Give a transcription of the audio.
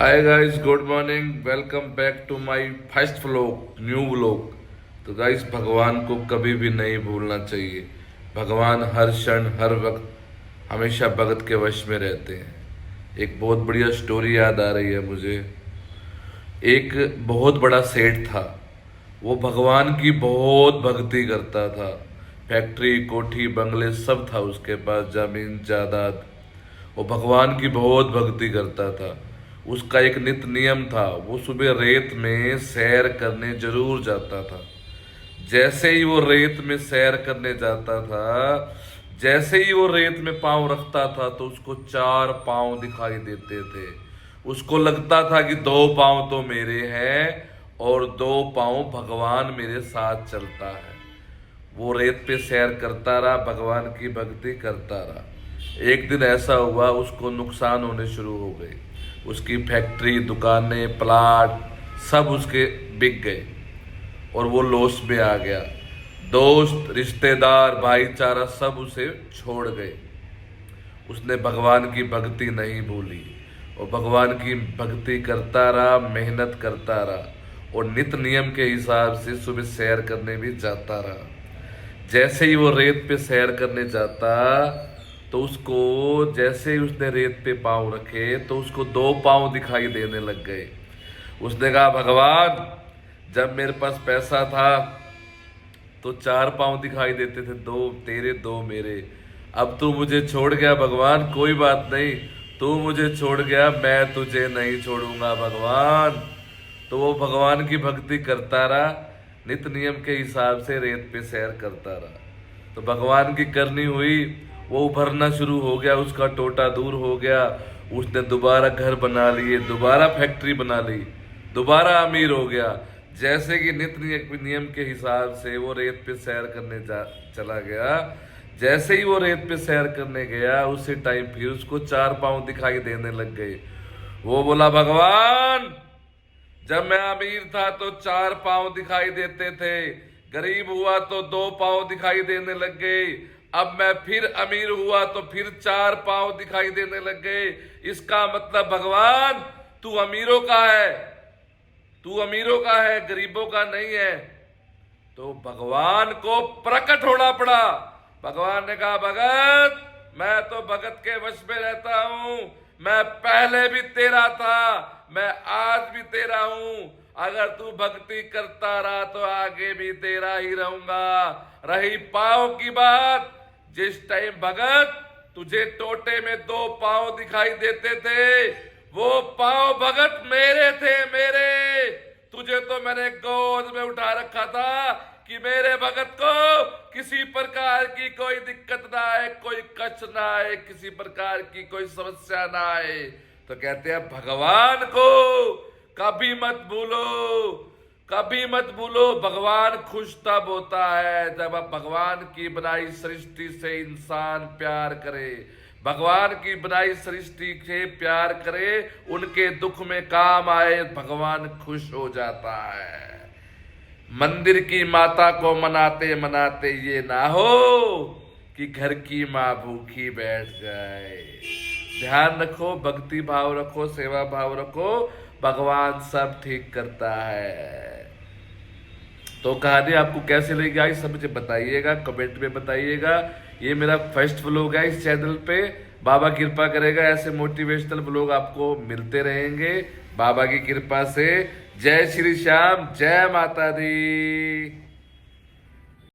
Hi guys, good morning. Welcome back to my first vlog, new vlog. तो guys, भगवान को कभी भी नहीं भूलना चाहिए। भगवान हर क्षण हर वक्त हमेशा भगत के वश में रहते हैं। एक बहुत बढ़िया स्टोरी याद आ रही है मुझे। एक बहुत बड़ा सेठ था। वो भगवान की बहुत भक्ति करता था। फैक्ट्री, कोठी, बंगले सब था उसके पास, जमीन जायदाद। वो भगवान की बहुत भक्ति करता था। उसका एक नित नियम था, वो सुबह रेत में सैर करने जरूर जाता था। जैसे ही वो रेत में सैर करने जाता था, जैसे ही वो रेत में पांव रखता था तो उसको चार पांव दिखाई देते थे। उसको लगता था कि दो पांव तो मेरे हैं और दो पांव भगवान मेरे साथ चलता है। वो रेत पे सैर करता रहा, भगवान की भक्ति करता रहा। एक दिन ऐसा हुआ, उसको नुकसान होने शुरू हो गए। उसकी फैक्ट्री, दुकानें, प्लाट सब उसके बिक गए और वो लॉस में आ गया। दोस्त, रिश्तेदार, भाईचारा सब उसे छोड़ गए। उसने भगवान की भक्ति नहीं भूली और भगवान की भक्ति करता रहा, मेहनत करता रहा और नित नियम के हिसाब से सुबह सैर करने भी जाता रहा। जैसे ही वो रेत पे सैर करने जाता तो उसको, जैसे ही उसने रेत पे पांव रखे तो उसको दो पांव दिखाई देने लग गए। उसने कहा, भगवान, जब मेरे पास पैसा था तो चार पांव दिखाई देते थे, दो तेरे दो मेरे। अब तू मुझे छोड़ गया भगवान, कोई बात नहीं, तू मुझे छोड़ गया, मैं तुझे नहीं छोड़ूंगा भगवान। तो वो भगवान की भक्ति करता रहा, नित नियम के हिसाब से रेत पे सैर करता रहा। तो भगवान की करनी हुई, वो उभरना शुरू हो गया, उसका टोटा दूर हो गया। उसने दोबारा घर बना लिए, दोबारा फैक्ट्री बना ली, दोबारा अमीर हो गया। जैसे कि नित नियम के हिसाब से वो रेत पे सैर करने चला गया। जैसे ही वो रेत पे सैर करने गया, उसी टाइम फिर उसको चार पांव दिखाई देने लग गए। वो बोला, भगवान, जब मैं अमीर था तो चार पांव दिखाई देते थे, गरीब हुआ तो दो पांव दिखाई देने लग गए, अब मैं फिर अमीर हुआ तो फिर चार पांव दिखाई देने लग गए। इसका मतलब भगवान, तू अमीरों का है, तू अमीरों का है, गरीबों का नहीं है। तो भगवान को प्रकट होना पड़ा। भगवान ने कहा, भगत, मैं तो भगत के वश में रहता हूं। मैं पहले भी तेरा था, मैं आज भी तेरा हूं। अगर तू भक्ति करता रहा तो आगे भी तेरा ही रहूंगा। रही पांव की बात, जिस टाइम भगत तुझे टोटे में दो पांव दिखाई देते थे, वो पांव भगत मेरे थे, मेरे। तुझे तो मैंने गोद में उठा रखा था कि मेरे भगत को किसी प्रकार की कोई दिक्कत ना आए, कोई कष्ट ना आए, किसी प्रकार की कोई समस्या ना आए। तो कहते हैं, भगवान को कभी मत भूलो, कभी मत भूलो। भगवान खुश तब होता है जब आप भगवान की बनाई सृष्टि से इंसान प्यार करे, भगवान की बनाई सृष्टि से प्यार करे, उनके दुख में काम आए, भगवान खुश हो जाता है। मंदिर की माता को मनाते मनाते ये ना हो कि घर की माँ भूखी बैठ जाए। ध्यान रखो, भक्ति भाव रखो, सेवा भाव रखो, भगवान सब ठीक करता है। तो कहानी आपको कैसी लगी गाइस, सब मुझे बताइएगा, कमेंट में बताइएगा। ये मेरा फर्स्ट व्लॉग है इस चैनल पे। बाबा कृपा करेगा, ऐसे मोटिवेशनल व्लॉग आपको मिलते रहेंगे बाबा की कृपा से। जय श्री श्याम, जय माता दी।